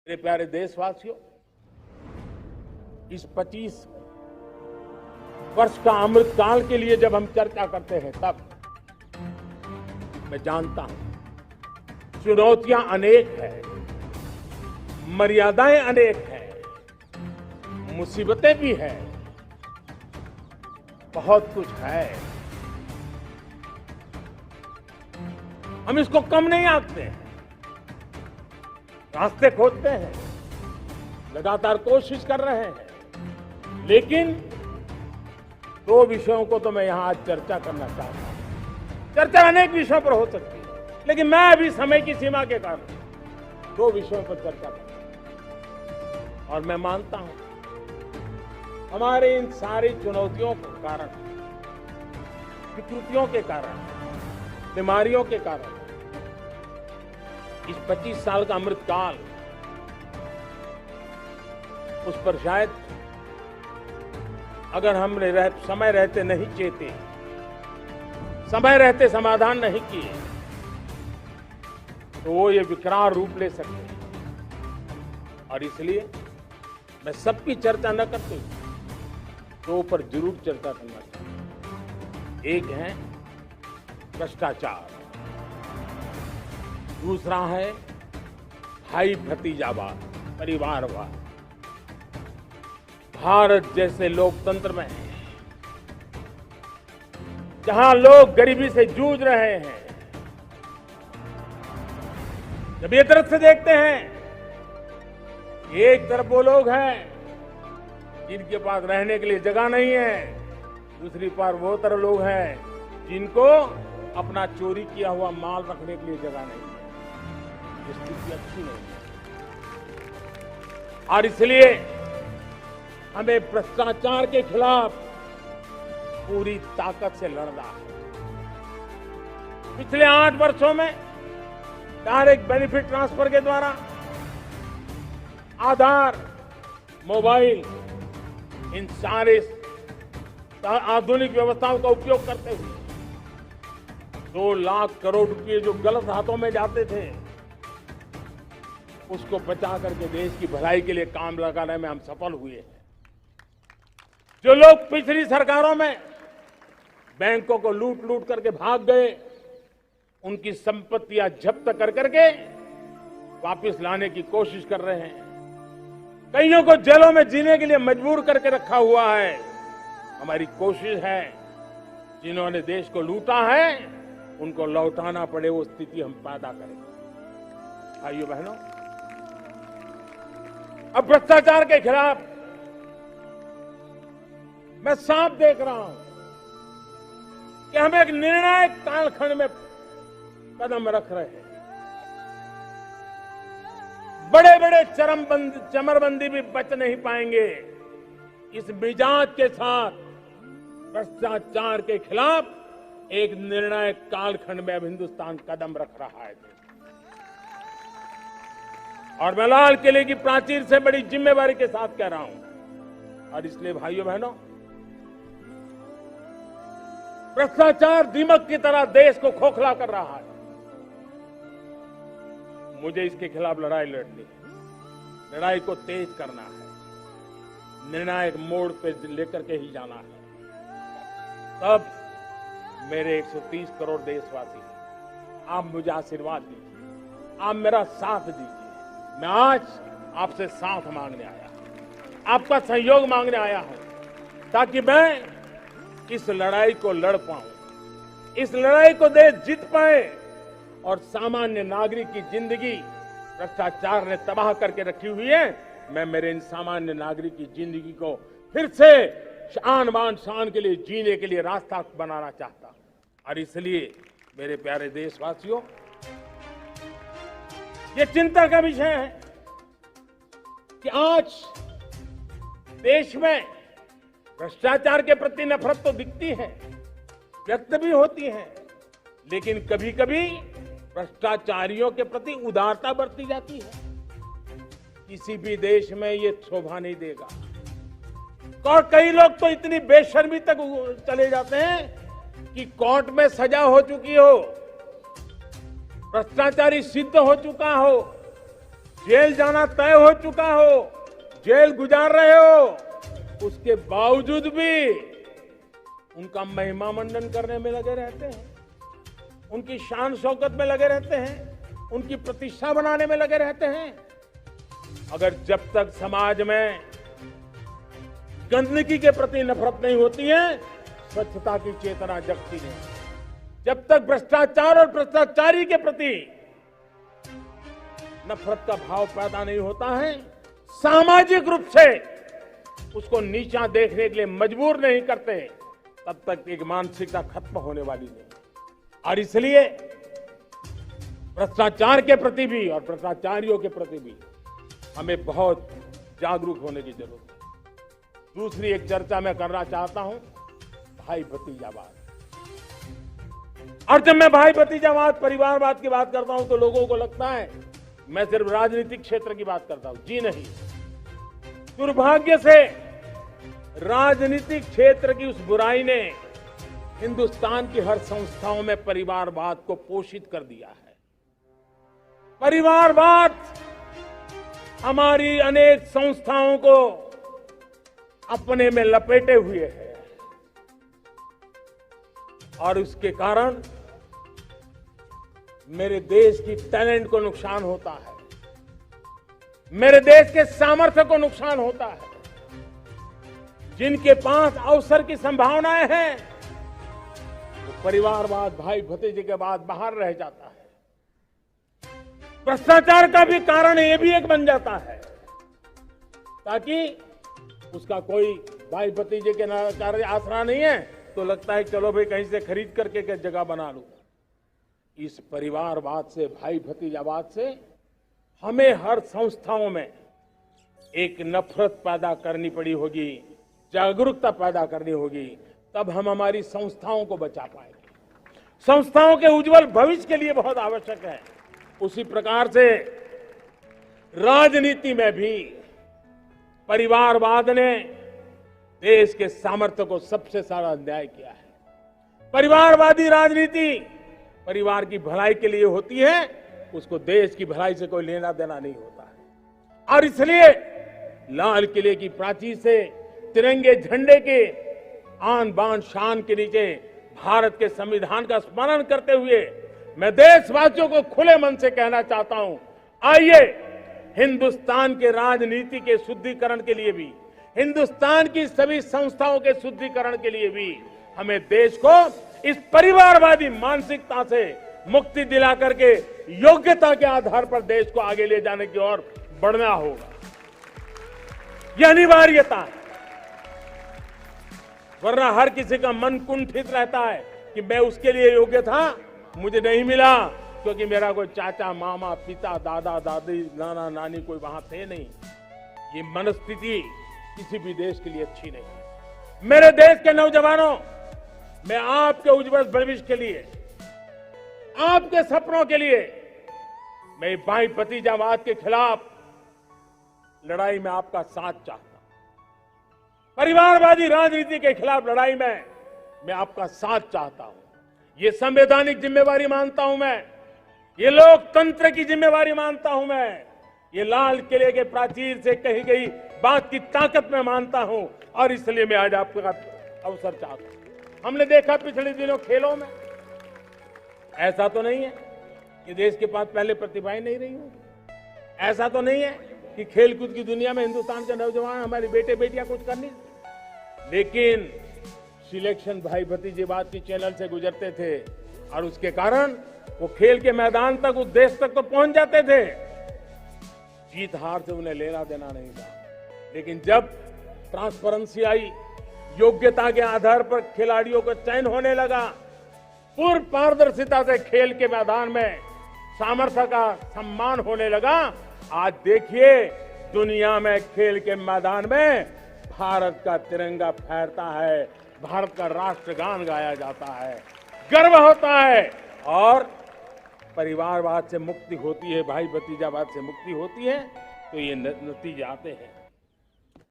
मेरे प्यारे देशवासियों, इस 25 वर्ष का अमृत काल के लिए जब हम चर्चा करते हैं तब मैं जानता हूं चुनौतियां अनेक हैं, मर्यादाएं अनेक हैं, मुसीबतें भी हैं, बहुत कुछ है। हम इसको कम नहीं आंकते हैं, रास्ते खोजते हैं, लगातार कोशिश कर रहे हैं, लेकिन दो विषयों को तो मैं यहां आज चर्चा करना चाहता हूं। चर्चा अनेक विषयों पर हो सकती है, लेकिन मैं अभी समय की सीमा के कारण दो विषयों पर चर्चा करूंगा। और मैं मानता हूं हमारे इन सारी चुनौतियों के कारण, विकृतियों के कारण, बीमारियों के कारण इस 25 साल का अमृत काल, उस पर शायद अगर हमने समय रहते नहीं चेते, समय रहते समाधान नहीं किए, तो वो ये विकराल रूप ले सकते हैं। और इसलिए मैं सबकी चर्चा न करते हुए दो पर जरूर चर्चा करना चाहता हूं। एक है भ्रष्टाचार, दूसरा है भाई भतीजावाद, परिवारवाद। भारत जैसे लोकतंत्र में जहां लोग गरीबी से जूझ रहे हैं, जब ये तरफ से देखते हैं, एक तरफ वो लोग हैं जिनके पास रहने के लिए जगह नहीं है, दूसरी पर वो तरफ लोग हैं जिनको अपना चोरी किया हुआ माल रखने के लिए जगह नहीं है। स्थिति अच्छी नहीं है और इसलिए हमें भ्रष्टाचार के खिलाफ पूरी ताकत से लड़ना है। पिछले 8 वर्षों में डायरेक्ट बेनिफिट ट्रांसफर के द्वारा आधार, मोबाइल, इन सारे आधुनिक व्यवस्थाओं का उपयोग करते हुए 2 लाख करोड़ रुपए जो गलत हाथों में जाते थे, उसको बचा करके देश की भलाई के लिए काम लगाने में हम सफल हुए हैं। जो लोग पिछली सरकारों में बैंकों को लूट लूट करके भाग गए, उनकी संपत्तियां जब्त कर करके वापस लाने की कोशिश कर रहे हैं। कईयों को जेलों में जीने के लिए मजबूर करके रखा हुआ है। हमारी कोशिश है जिन्होंने देश को लूटा है उनको लौटाना पड़े, वो स्थिति हम पैदा करें। भाइयों बहनों, अब भ्रष्टाचार के खिलाफ मैं साफ देख रहा हूं कि हम एक निर्णायक कालखंड में कदम रख रहे हैं। बड़े बड़े चमरबंदी भी बच नहीं पाएंगे। इस मिजाज के साथ भ्रष्टाचार के खिलाफ एक निर्णायक कालखंड में अब हिंदुस्तान कदम रख रहा है। और मैं लाल किले की प्राचीर से बड़ी जिम्मेवारी के साथ कह रहा हूं। और इसलिए भाइयों बहनों, भ्रष्टाचार दीमक की तरह देश को खोखला कर रहा है। मुझे इसके खिलाफ लड़ाई लड़नी है, लड़ाई को तेज करना है, निर्णायक मोड़ पे लेकर के ही जाना है। तब मेरे 130 करोड़ देशवासी, आप मुझे आशीर्वाद दीजिए, आप मेरा साथ दीजिए। मैं आज आपसे साथ मांगने आया, आपका सहयोग मांगने आया हूं, ताकि मैं इस लड़ाई को लड़ पाऊं, इस लड़ाई को देश जीत पाए और सामान्य नागरिक की जिंदगी भ्रष्टाचार ने तबाह करके रखी हुई है। मैं मेरे इन सामान्य नागरिक की जिंदगी को फिर से शान बान शान के लिए जीने के लिए रास्ता बनाना चाहता हूं। और इसलिए मेरे प्यारे देशवासियों, ये चिंता का विषय है कि आज देश में भ्रष्टाचार के प्रति नफरत तो दिखती है, व्यक्त भी होती है, लेकिन कभी कभी भ्रष्टाचारियों के प्रति उदारता बरती जाती है। किसी भी देश में ये शोभा नहीं देगा। और कई लोग तो इतनी बेशर्मी तक चले जाते हैं कि कोर्ट में सजा हो चुकी हो, भ्रष्टाचारी सिद्ध हो चुका हो, जेल जाना तय हो चुका हो, जेल गुजार रहे हो, उसके बावजूद भी उनका महिमा मंडन करने में लगे रहते हैं, उनकी शान शौकत में लगे रहते हैं, उनकी प्रतिष्ठा बनाने में लगे रहते हैं। अगर जब तक समाज में गंदगी के प्रति नफरत नहीं होती है, स्वच्छता की चेतना जगती नहीं, जब तक भ्रष्टाचार और भ्रष्टाचारी के प्रति नफरत का भाव पैदा नहीं होता है, सामाजिक रूप से उसको नीचा देखने के लिए मजबूर नहीं करते, तब तक एक मानसिकता खत्म होने वाली नहीं। और इसलिए भ्रष्टाचार के प्रति भी और भ्रष्टाचारियों के प्रति भी हमें बहुत जागरूक होने की जरूरत है। दूसरी एक चर्चा मैं करना चाहता हूं, भाई भतीजावाद। और जब मैं भाई भतीजावाद, परिवारवाद की बात करता हूं तो लोगों को लगता है मैं सिर्फ राजनीतिक क्षेत्र की बात करता हूं। जी नहीं, दुर्भाग्य से राजनीतिक क्षेत्र की उस बुराई ने हिंदुस्तान की हर संस्थाओं में परिवारवाद को पोषित कर दिया है। परिवारवाद हमारी अनेक संस्थाओं को अपने में लपेटे हुए है और उसके कारण मेरे देश की टैलेंट को नुकसान होता है, मेरे देश के सामर्थ्य को नुकसान होता है। जिनके पास अवसर की संभावनाएं हैं, वो परिवारवाद, भाई भतीजे के बाद बाहर रह जाता है। भ्रष्टाचार का भी कारण ये भी एक बन जाता है, ताकि उसका कोई भाई भतीजे के कार्य आसरा नहीं है तो लगता है चलो भाई कहीं से खरीद करके जगह बना लूं। इस परिवारवाद से, भाई भतीजावाद से हमें हर संस्थाओं में एक नफरत पैदा करनी पड़ी होगी, जागरूकता पैदा करनी होगी, तब हम हमारी संस्थाओं को बचा पाएंगे। संस्थाओं के उज्जवल भविष्य के लिए बहुत आवश्यक है। उसी प्रकार से राजनीति में भी परिवारवाद ने देश के सामर्थ्य को सबसे सारा अन्याय किया है। परिवारवादी राजनीति परिवार की भलाई के लिए होती है, उसको देश की भलाई से कोई लेना देना नहीं होता है। और इसलिए लाल किले की प्राचीर से तिरंगे झंडे के आन बान शान के नीचे भारत के संविधान का स्मरण करते हुए मैं देशवासियों को खुले मन से कहना चाहता हूं, आइए हिंदुस्तान के राजनीति के शुद्धिकरण के लिए भी, हिंदुस्तान की सभी संस्थाओं के शुद्धिकरण के लिए भी हमें देश को इस परिवारवादी मानसिकता से मुक्ति दिला करके योग्यता के आधार पर देश को आगे ले जाने की ओर बढ़ना होगा। यह अनिवार्यता है, वरना हर किसी का मन कुंठित रहता है कि मैं उसके लिए योग्य था, मुझे नहीं मिला क्योंकि मेरा कोई चाचा, मामा, पिता, दादा, दादी, नाना, नानी कोई वहां थे नहीं। ये मनस्थिति किसी भी देश के लिए अच्छी नहीं है। मेरे देश के नौजवानों, मैं आपके उज्जवल भविष्य के लिए, आपके सपनों के लिए, मैं भाई भतीजावाद के खिलाफ लड़ाई में आपका साथ चाहता हूं। परिवारवादी राजनीति के खिलाफ लड़ाई में मैं आपका साथ चाहता हूं। ये संवैधानिक जिम्मेवारी मानता हूं मैं, ये लोकतंत्र की जिम्मेवारी मानता हूं मैं, ये लाल किले के प्राचीर से कही गई बात की ताकत में मानता हूं और इसलिए मैं आज आपका अवसर चाहता हूं। हमने देखा पिछले दिनों खेलों में, ऐसा तो नहीं है कि देश के पास पहले प्रतिभाएं नहीं रही होंगी, ऐसा तो नहीं है कि खेलकूद की दुनिया में हिंदुस्तान के नौजवान, हमारे बेटे बेटियां कुछ कर नहीं, लेकिन सिलेक्शन भाई भतीजेवाद की चैनल से गुजरते थे और उसके कारण वो खेल के मैदान तक, उस देश तक तो पहुंच जाते थे। जीत हार से उन्हें लेना देना नहीं था, लेकिन जब ट्रांसपेरेंसी आई, योग्यता के आधार पर खिलाड़ियों का चयन होने लगा, पूर्ण पारदर्शिता से खेल के मैदान में सामर्थ्य का सम्मान होने लगा, आज देखिए दुनिया में खेल के मैदान में भारत का तिरंगा फहरता है, भारत का राष्ट्रगान गाया जाता है, गर्व होता है और परिवारवाद से मुक्ति होती है, भाई भतीजावाद से मुक्ति होती है, तो ये नतीजे आते हैं।